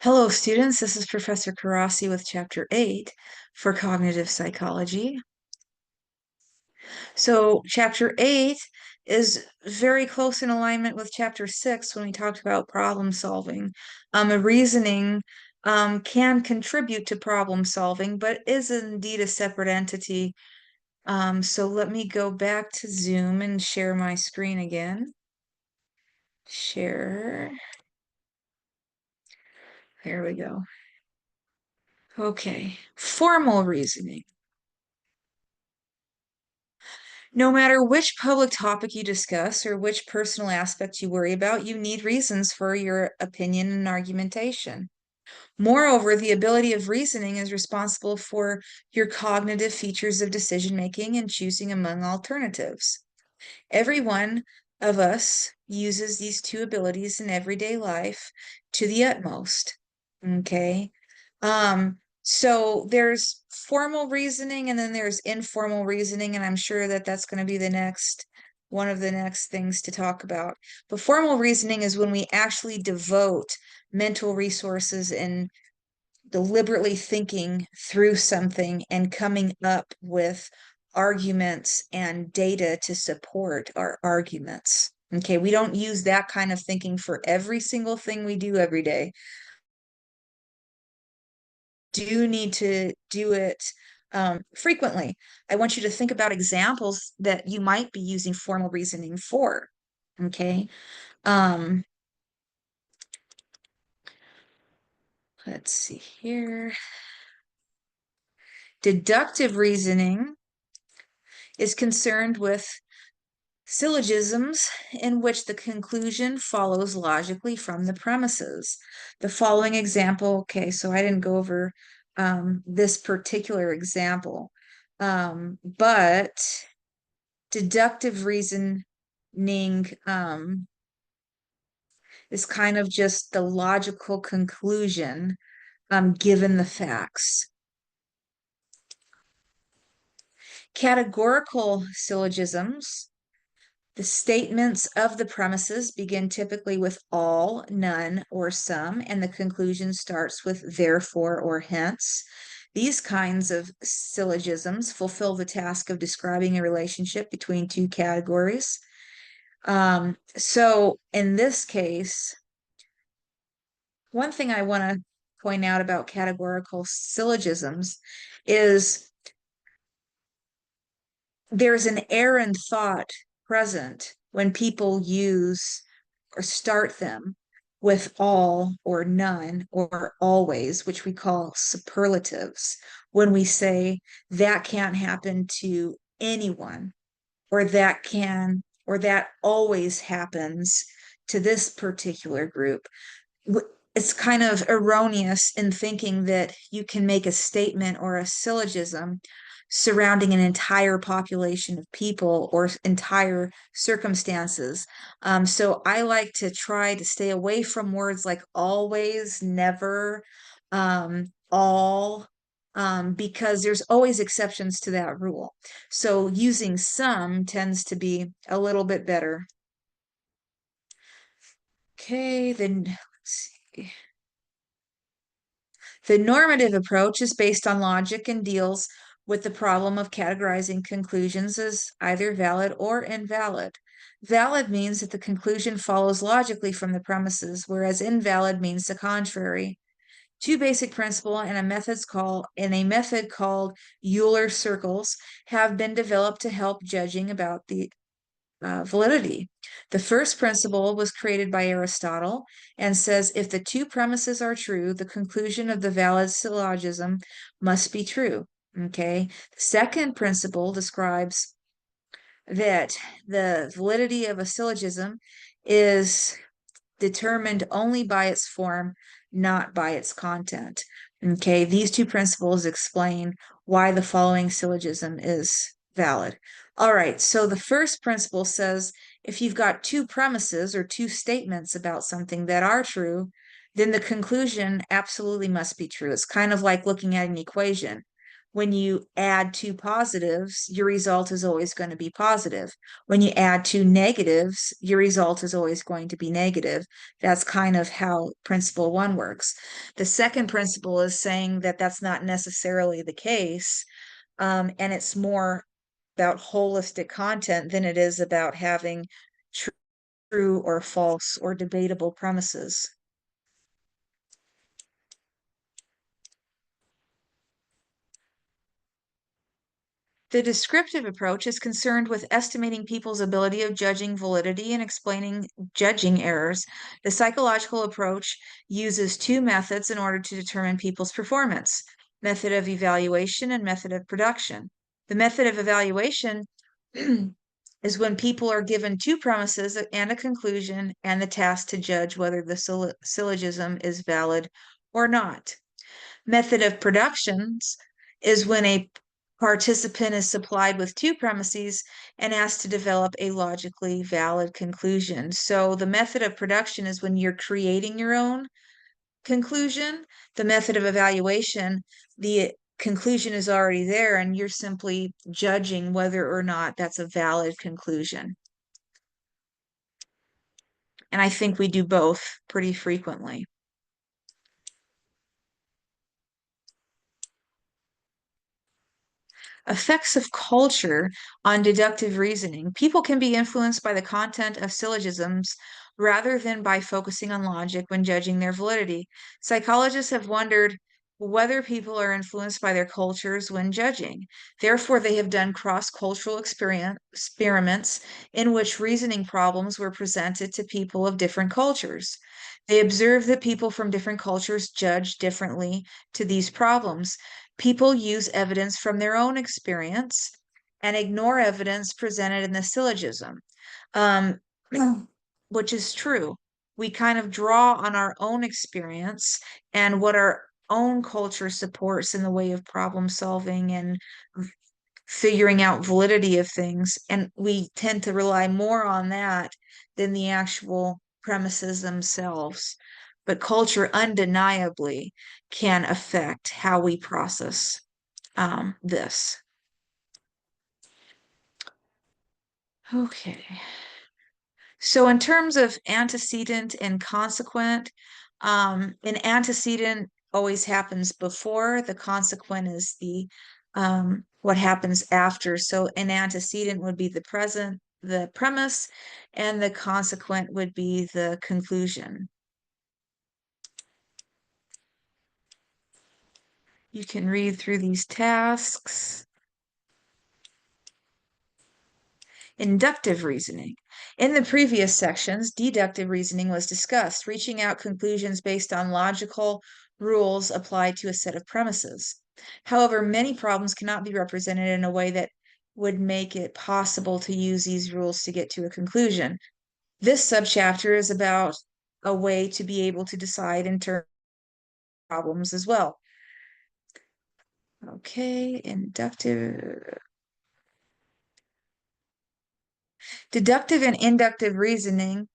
Hello, students. This is Professor Karasi with Chapter 8 for Cognitive Psychology. So, Chapter 8 is very close in alignment with Chapter 6 when we talked about problem solving. A reasoning can contribute to problem solving, but is indeed a separate entity. So, let me go back to Zoom and share my screen again. Share. There we go. Okay. Formal reasoning. No matter which public topic you discuss or which personal aspect you worry about, you need reasons for your opinion and argumentation. Moreover, the ability of reasoning is responsible for your cognitive features of decision making and choosing among alternatives. Every one of us uses these two abilities in everyday life to the utmost. Okay. So there's formal reasoning and then there's informal reasoning, and I'm sure that that's going to be the next one of the next things to talk about. But formal reasoning is when we actually devote mental resources and deliberately thinking through something and coming up with arguments and data to support our arguments. Okay, we don't use that kind of thinking for every single thing we do every day. Do need to do it frequently. I want you to think about examples that you might be using formal reasoning for. Okay. Um, let's see here. Deductive reasoning is concerned with syllogisms in which the conclusion follows logically from the premises. The following example, okay, so I didn't go over this particular example, but deductive reasoning is kind of just the logical conclusion given the facts. Categorical syllogisms. The statements of the premises begin typically with all, none, or some, and the conclusion starts with therefore or hence. These kinds of syllogisms fulfill the task of describing a relationship between two categories. So in this case, one thing I want to point out about categorical syllogisms is there's an errand thought present when people use or start them with all or none or always, which we call superlatives, when we say that can't happen to anyone, or that can, or that always happens to this particular group. It's kind of erroneous in thinking that you can make a statement or a syllogism surrounding an entire population of people or entire circumstances. So I like to try to stay away from words like always, never, all, because there's always exceptions to that rule. So using some tends to be a little bit better. Okay, then let's see. The normative approach is based on logic and deals with the problem of categorizing conclusions as either valid or invalid. Valid means that the conclusion follows logically from the premises, whereas invalid means the contrary. Two basic principles and a method called Euler circles have been developed to help judging about the validity. The first principle was created by Aristotle and says if the two premises are true, the conclusion of the valid syllogism must be true. Okay. The second principle describes that the validity of a syllogism is determined only by its form, not by its content. Okay, these two principles explain why the following syllogism is valid. All right, so the first principle says if you've got two premises or two statements about something that are true, then the conclusion absolutely must be true. It's kind of like looking at an equation. when you add two positives, your result is always going to be positive. When you add two negatives, your result is always going to be negative. That's kind of how principle one works. The second principle is saying that that's not necessarily the case, and it's more about holistic content than it is about having true or false or debatable premises. The descriptive approach is concerned with estimating people's ability of judging validity and explaining judging errors. The psychological approach uses two methods in order to determine people's performance: method of evaluation and method of production. The method of evaluation is when people are given two premises and a conclusion and the task to judge whether the syllogism is valid or not. Method of productions is when a participant is supplied with two premises and asked to develop a logically valid conclusion. So the method of production is when you're creating your own conclusion. The method of evaluation, the conclusion is already there and you're simply judging whether or not that's a valid conclusion. And I think we do both pretty frequently. Effects of culture on deductive reasoning. People can be influenced by the content of syllogisms rather than by focusing on logic when judging their validity. Psychologists have wondered whether people are influenced by their cultures when judging. Therefore, they have done cross-cultural experiments in which reasoning problems were presented to people of different cultures. They observed that people from different cultures judge differently to these problems. People use evidence from their own experience and ignore evidence presented in the syllogism, um, which is true. We kind of draw on our own experience and what our own culture supports in the way of problem solving and figuring out validity of things. And we tend to rely more on that than the actual premises themselves. But culture undeniably can affect how we process this. Okay. So in terms of antecedent and consequent, an antecedent always happens before, the consequent is the what happens after. So an antecedent would be the present, the premise, and the consequent would be the conclusion. You can read through these tasks. Inductive reasoning. In the previous sections, deductive reasoning was discussed, reaching out conclusions based on logical rules applied to a set of premises. However, many problems cannot be represented in a way that would make it possible to use these rules to get to a conclusion. This subchapter is about a way to be able to decide in terms of problems as well. Okay, inductive. Deductive and inductive reasoning.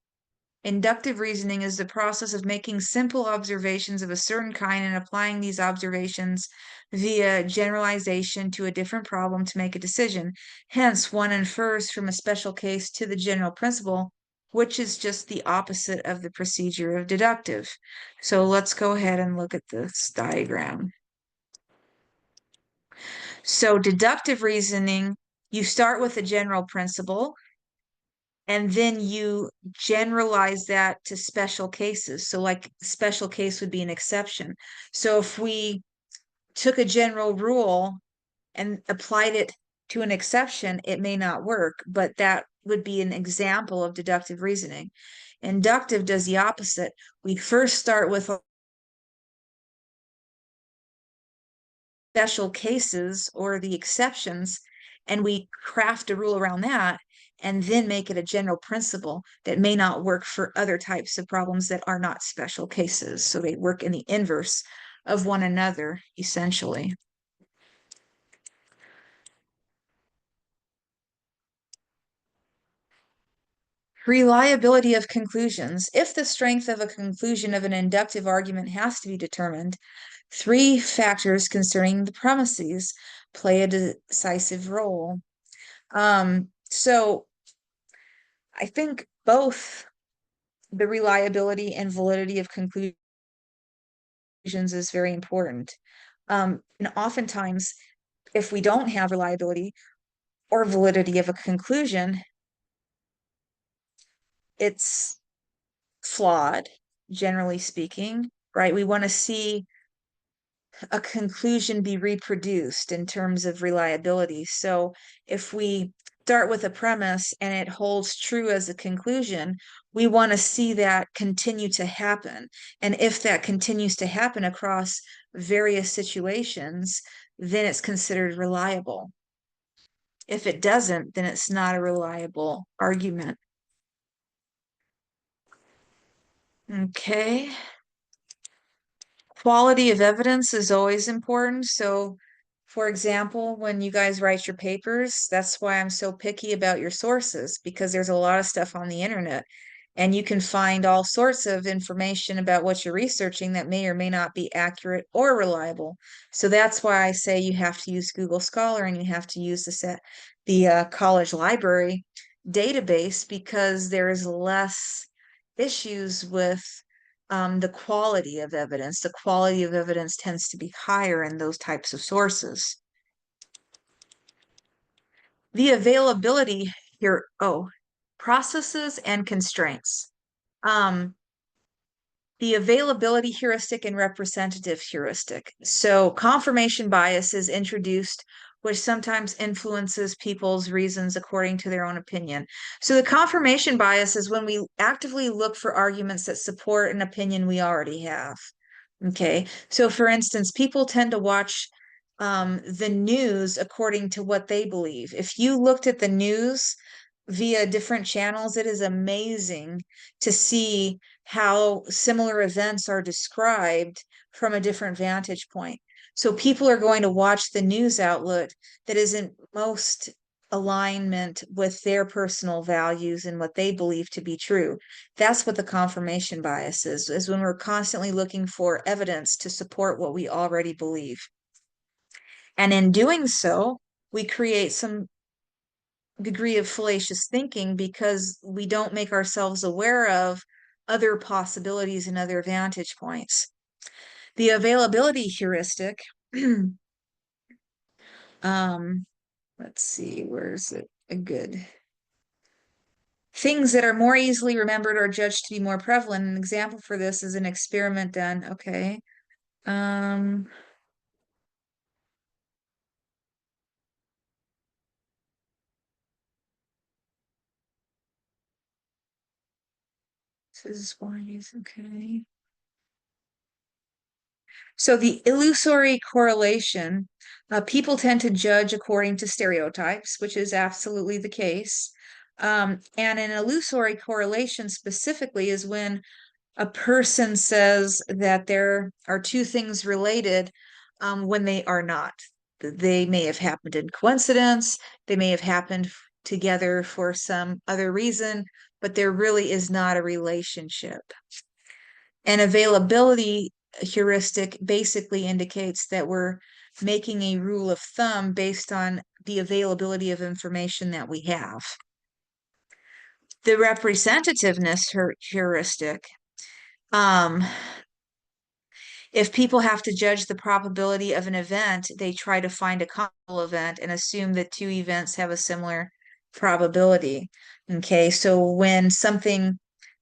Inductive reasoning is the process of making simple observations of a certain kind and applying these observations via generalization to a different problem to make a decision. Hence, one infers from a special case to the general principle, which is just the opposite of the procedure of deductive. So let's go ahead and look at this diagram. So deductive reasoning, you start with a general principle, and then you generalize that to special cases. So like special case would be an exception. So if we took a general rule and applied it to an exception, it may not work, but that would be an example of deductive reasoning. Inductive does the opposite. We first start with special cases or the exceptions, and we craft a rule around that and then make it a general principle that may not work for other types of problems that are not special cases. So they work in the inverse of one another, essentially. Reliability of conclusions. If the strength of a conclusion of an inductive argument has to be determined, Three factors concerning the premises play a decisive role. So I think both the reliability and validity of conclusions is very important. And oftentimes, if we don't have reliability or validity of a conclusion, it's flawed, generally speaking, right? We want to see a conclusion be reproduced in terms of reliability. So if we start with a premise and it holds true as a conclusion, we want to see that continue to happen. And if that continues to happen across various situations, then it's considered reliable. If it doesn't, then it's not a reliable argument. Okay. Quality of evidence is always important. So, for example, when you guys write your papers, that's why I'm so picky about your sources, because there's a lot of stuff on the internet and you can find all sorts of information about what you're researching that may or may not be accurate or reliable. So that's why I say you have to use Google Scholar and you have to use the college library database, because there is less issues with the quality of evidence. The quality of evidence tends to be higher in those types of sources. The availability here, processes and constraints. Um, the availability heuristic and representative heuristic. So confirmation bias is introduced, which sometimes influences people's reasons according to their own opinion. So the confirmation bias is when we actively look for arguments that support an opinion we already have. Okay, so for instance, people tend to watch the news according to what they believe. If you looked at the news via different channels, it is amazing to see how similar events are described from a different vantage point. So people are going to watch the news outlet that is in most alignment with their personal values and what they believe to be true. That's what the confirmation bias is when we're constantly looking for evidence to support what we already believe. And in doing so, we create some degree of fallacious thinking because we don't make ourselves aware of other possibilities and other vantage points. The availability heuristic, let's see, where's it? A good. Things that are more easily remembered are judged to be more prevalent. An example for this is an experiment done. Okay. Um, this is why is okay. So the illusory correlation, people tend to judge according to stereotypes, which is absolutely the case. And an illusory correlation specifically is when a person says that there are two things related when they are not. They may have happened in coincidence, they may have happened together for some other reason, but there really is not a relationship. And availability heuristic basically indicates that we're making a rule of thumb based on the availability of information that we have. The representativeness heuristic, um, if people have to judge the probability of an event, they try to find a comparable event and assume that two events have a similar probability. Okay, so when something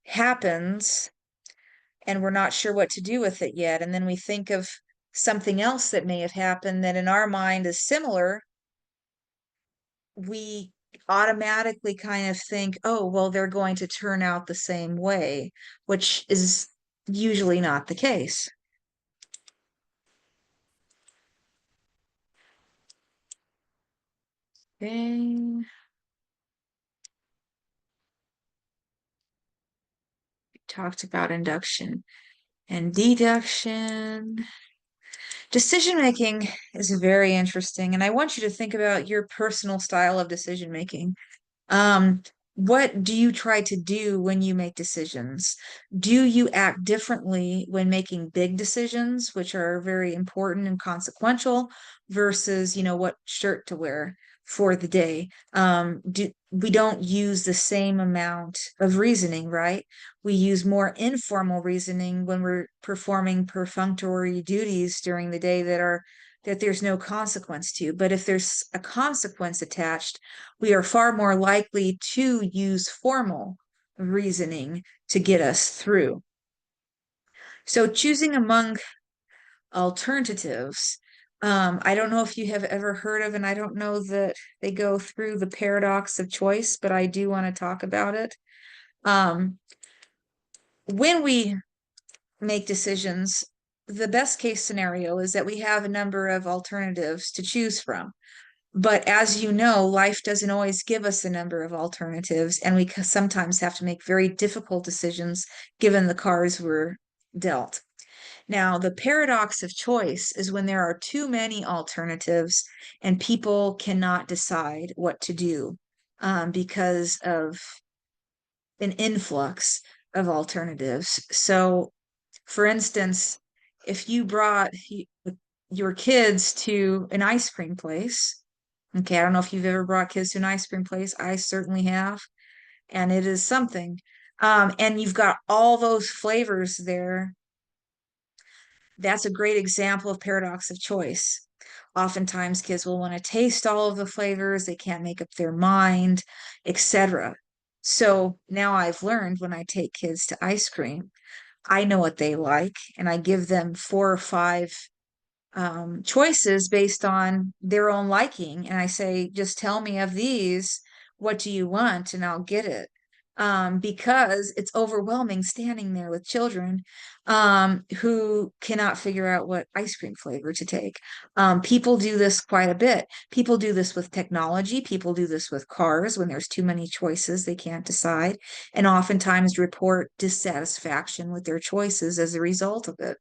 happens, and we're not sure what to do with it yet. And then we think of something else that may have happened that in our mind is similar. We automatically kind of think, oh, well, they're going to turn out the same way, which is usually not the case. Okay. We talked about induction and deduction. Decision making is very interesting, and I want you to think about your personal style of decision making. Um, what do you try to do when you make decisions? Do you act differently when making big decisions, which are very important and consequential, versus, what shirt to wear for the day? We don't use the same amount of reasoning, right? We use more informal reasoning when we're performing perfunctory duties during the day that there's no consequence to. But if there's a consequence attached, we are far more likely to use formal reasoning to get us through. So choosing among alternatives, I don't know if you have ever heard of, and I don't know that they go through the paradox of choice, but I do want to talk about it. Um, when we make decisions, the best case scenario is that we have a number of alternatives to choose from. But as you know, life doesn't always give us a number of alternatives, and we sometimes have to make very difficult decisions given the cards we're dealt. Now, the paradox of choice is when there are too many alternatives and people cannot decide what to do because of an influx of alternatives. So, for instance, if you brought your kids to an ice cream place, okay, I don't know if you've ever brought kids to an ice cream place. I certainly have, and it is something. And you've got all those flavors there. That's a great example of paradox of choice. Oftentimes, kids will want to taste all of the flavors, they can't make up their mind, etc. So now I've learned when I take kids to ice cream, I know what they like, and I give them 4 or 5 choices based on their own liking. And I say, just tell me of these, what do you want? And I'll get it. Because it's overwhelming standing there with children who cannot figure out what ice cream flavor to take. People do this quite a bit. People do this with technology. People do this with cars when there's too many choices, they can't decide, and oftentimes report dissatisfaction with their choices as a result of it.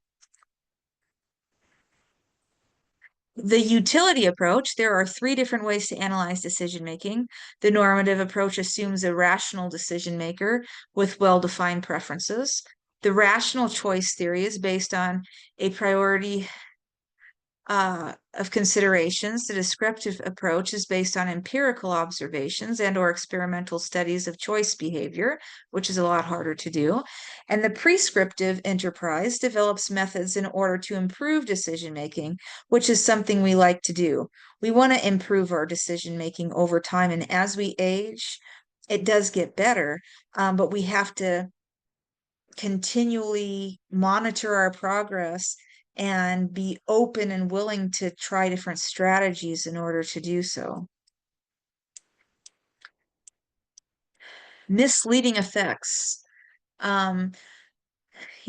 The utility approach, there are 3 different ways to analyze decision making. The normative approach assumes a rational decision maker with well-defined preferences. The rational choice theory is based on a priority of considerations. The descriptive approach is based on empirical observations and or experimental studies of choice behavior, which is a lot harder to do. And the prescriptive enterprise develops methods in order to improve decision making, which is something we like to do. We want to improve our decision making over time, and as we age, it does get better, but we have to continually monitor our progress and be open and willing to try different strategies in order to do so. Misleading effects. Um,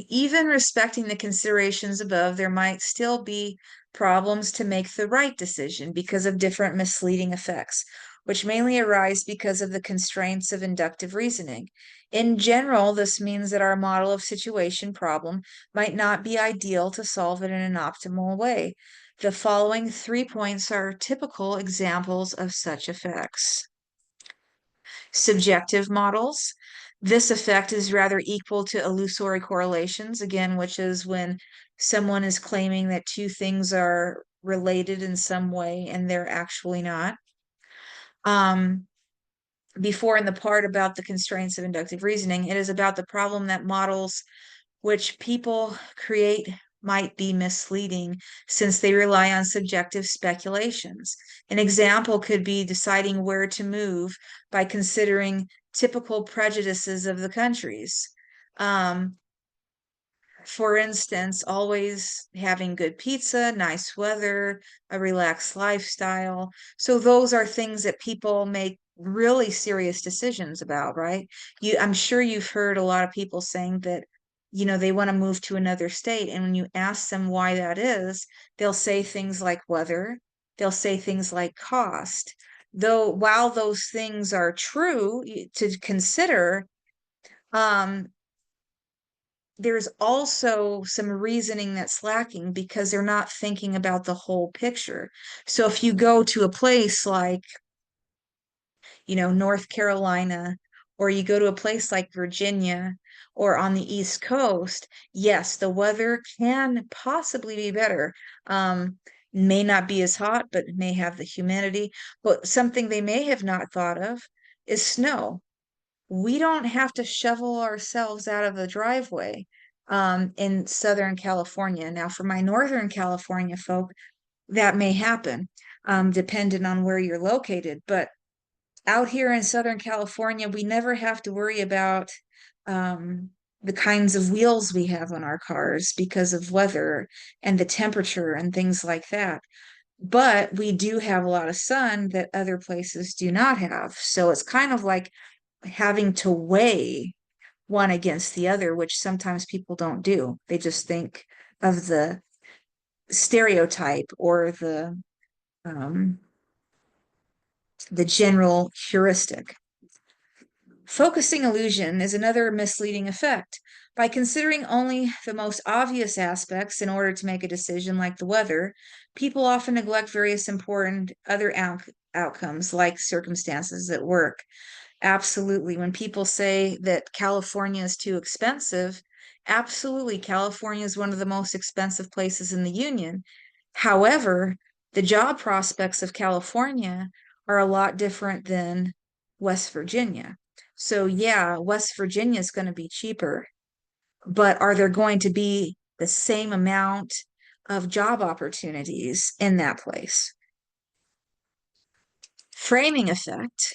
Even respecting the considerations above, there might still be problems to make the right decision because of different misleading effects, which mainly arise because of the constraints of inductive reasoning. In general, this means that our model of situation problem might not be ideal to solve it in an optimal way. The following 3 points are typical examples of such effects. Subjective models. This effect is rather equal to illusory correlations, again, which is when someone is claiming that 2 things are related in some way and they're actually not. Before in the part about the constraints of inductive reasoning, it is about the problem that models which people create might be misleading since they rely on subjective speculations. An example could be deciding where to move by considering typical prejudices of the countries. Um, for instance, always having good pizza, nice weather, a relaxed lifestyle. So those are things that people make really serious decisions about, right? I'm sure you've heard a lot of people saying that, they want to move to another state. And when you ask them why that is, they'll say things like weather, they'll say things like cost. Though while those things are true to consider, um, there's also some reasoning that's lacking because they're not thinking about the whole picture. So if you go to a place like, North Carolina or you go to a place like Virginia or on the East Coast, yes, the weather can possibly be better. May not be as hot, but it may have the humidity. But something they may have not thought of is snow. We don't have to shovel ourselves out of the driveway in Southern California. Now, for my Northern California folk, that may happen, depending on where you're located. But out here in Southern California, we never have to worry about the kinds of wheels we have on our cars because of weather and the temperature and things like that. But we do have a lot of sun that other places do not have. So it's kind of like having to weigh one against the other, which sometimes people don't do. They just think of the stereotype or um, the general heuristic. Focusing illusion is another misleading effect. By considering only the most obvious aspects in order to make a decision like the weather, people often neglect various important other outcomes like circumstances at work. Absolutely. When people say that California is too expensive, absolutely, California is one of the most expensive places in the union. However, the job prospects of California are a lot different than West Virginia. So, yeah, West Virginia is going to be cheaper, but are there going to be the same amount of job opportunities in that place? Framing effect.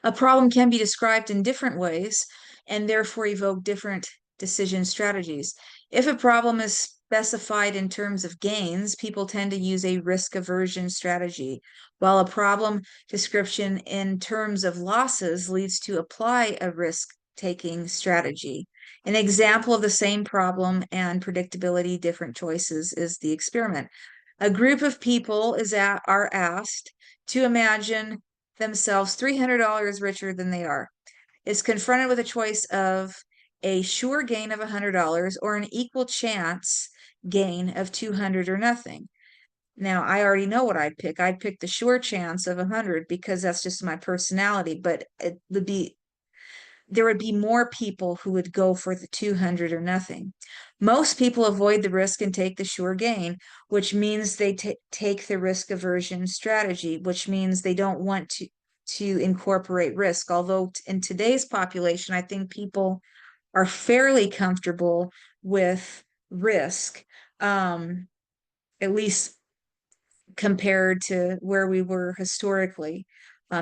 A problem can be described in different ways and therefore evoke different decision strategies. If a problem is specified in terms of gains, people tend to use a risk aversion strategy, while a problem description in terms of losses leads to apply a risk taking strategy. An example of the same problem and predictability different choices is the experiment. A group of people are asked to imagine themselves $300 richer than they are, is confronted with a choice of a sure gain of $100 or an equal chance gain of 200 or nothing. Now, I already know what I'd pick. I'd pick the sure chance of 100 because that's just my personality, but there would be more people who would go for the 200 or nothing. Most people avoid the risk and take the sure gain, which means they take the risk aversion strategy, which means they don't want to incorporate risk. Although in today's population, I think people are fairly comfortable with risk, at least compared to where we were historically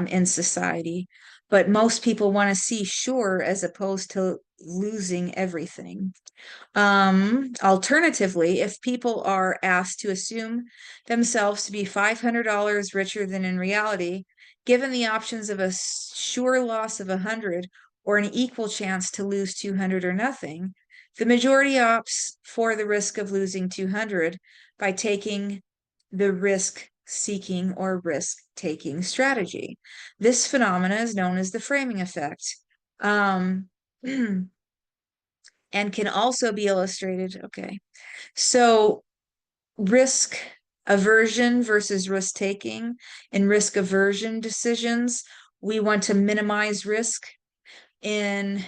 in society. But most people want to see sure as opposed to losing everything. Alternatively, if people are asked to assume themselves to be $500 richer than in reality, given the options of a sure loss of 100 or an equal chance to lose 200 or nothing, the majority opts for the risk of losing 200 by taking the risk seeking or risk taking strategy. This phenomena is known as the framing effect. Um, and can also be illustrated. Okay. So risk aversion versus risk taking. In risk aversion decisions, we want to minimize risk. In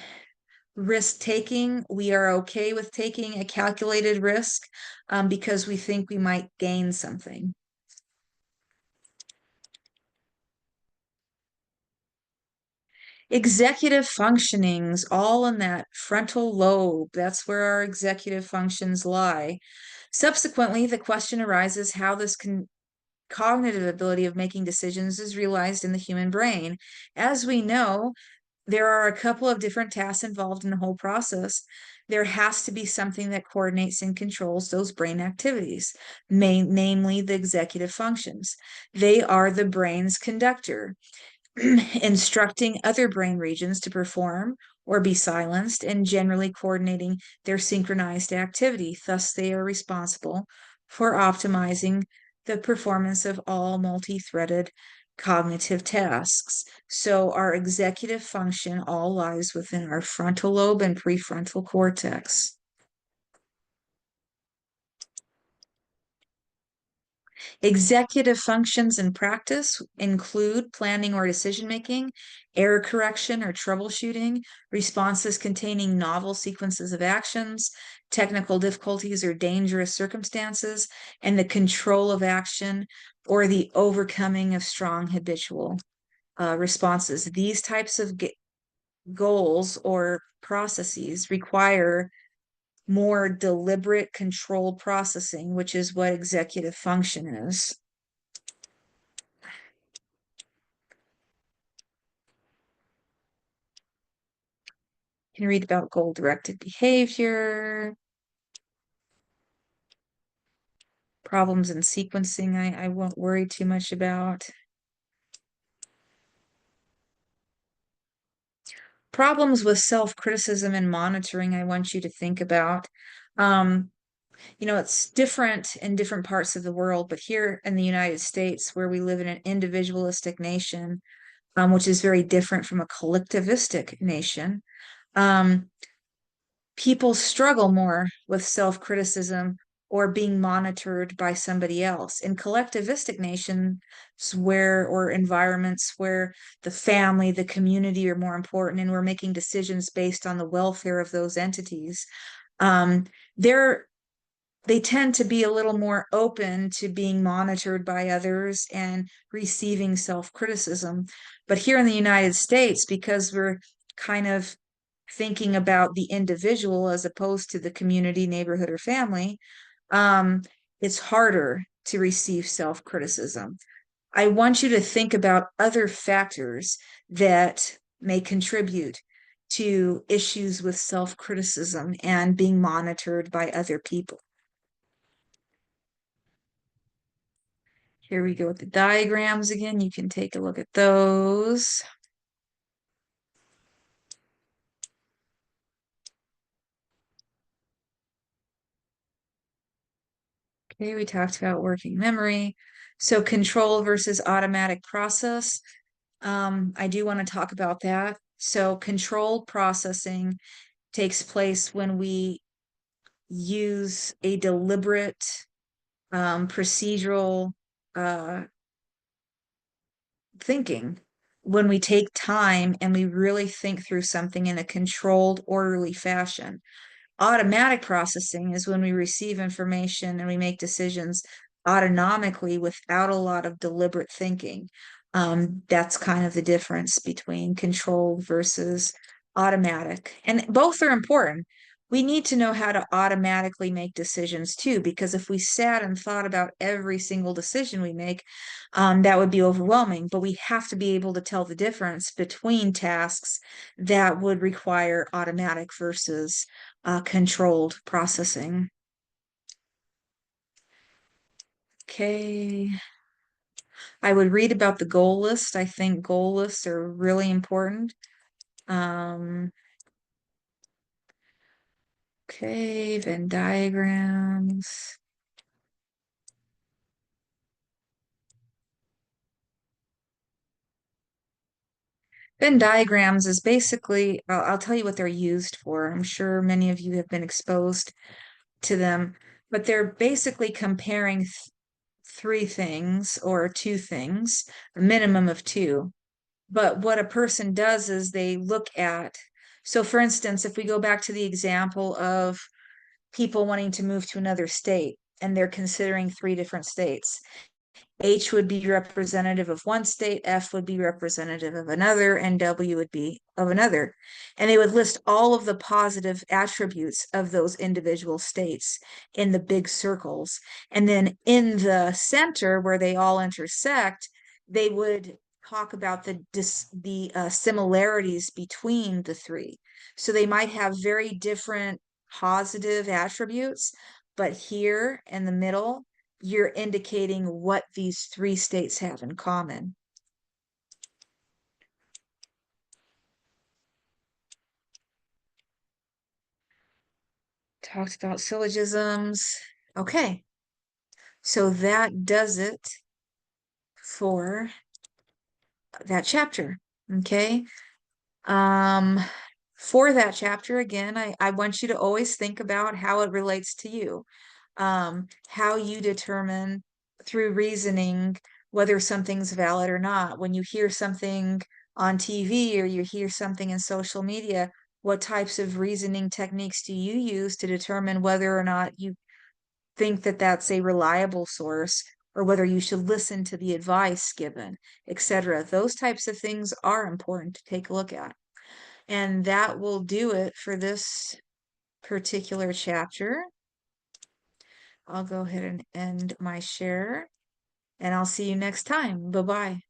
risk taking, we are okay with taking a calculated risk because we think we might gain something. Executive functionings, all in that frontal lobe. That's where our executive functions lie. Subsequently, the question arises how this cognitive ability of making decisions is realized in the human brain. As we know, there are a couple of different tasks involved in the whole process. There has to be something that coordinates and controls those brain activities, namely the executive functions. They are the brain's conductor, instructing other brain regions to perform or be silenced, and generally coordinating their synchronized activity. Thus, they are responsible for optimizing the performance of all multi-threaded cognitive tasks. So our executive function all lies within our frontal lobe and prefrontal cortex. Executive functions in practice include planning or decision making, error correction or troubleshooting, responses containing novel sequences of actions, technical difficulties or dangerous circumstances, and the control of action or the overcoming of strong habitual responses. These types of goals or processes require more deliberate controlled processing, which is what executive function is. You can read about goal-directed behavior, problems in sequencing, I won't worry too much about. Problems with self-criticism and monitoring, I want you to think about. Um, it's different in different parts of the world, but here in the United States, where we live in an individualistic nation, which is very different from a collectivistic nation, um, people struggle more with self-criticism or being monitored by somebody else. In collectivistic nations where or environments where the family, the community are more important and we're making decisions based on the welfare of those entities, um, they're they tend to be a little more open to being monitored by others and receiving self-criticism. But here in the United States, because we're kind of thinking about the individual as opposed to the community, neighborhood, or family, um, it's harder to receive self-criticism. I want you to think about other factors that may contribute to issues with self-criticism and being monitored by other people. Here we go with the diagrams again. You can take a look at those. Okay, we talked about working memory. So control versus automatic process. I do want to talk about that. So controlled processing takes place when we use a deliberate procedural uh, thinking, when we take time and we really think through something in a controlled, orderly fashion. Automatic processing is when we receive information and we make decisions autonomically without a lot of deliberate thinking. That's kind of the difference between controlled versus automatic. And both are important. We need to know how to automatically make decisions too, because if we sat and thought about every single decision we make, that would be overwhelming. But we have to be able to tell the difference between tasks that would require automatic versus controlled processing. Okay. I would read about the goal list. I think goal lists are really important. Um, okay, Venn diagrams. Venn diagrams is basically, I'll tell you what they're used for. I'm sure many of you have been exposed to them, but they're basically comparing three things or two things, a minimum of two. But what a person does is they look at, so for instance, if we go back to the example of people wanting to move to another state and they're considering three different states, H would be representative of one state, F would be representative of another, and W would be of another. And they would list all of the positive attributes of those individual states in the big circles. And then in the center where they all intersect, they would talk about the similarities between the three. So they might have very different positive attributes, but here in the middle, you're indicating what these three states have in common. Talked about syllogisms. Okay, so that does it for that chapter. Okay. Um, for that chapter, again, I want you to always think about how it relates to you. How you determine through reasoning whether something's valid or not. When you hear something on TV or you hear something in social media, what types of reasoning techniques do you use to determine whether or not you think that that's a reliable source or whether you should listen to the advice given, etc. Those types of things are important to take a look at. And that will do it for this particular chapter. I'll go ahead and end my share, and I'll see you next time. Bye-bye.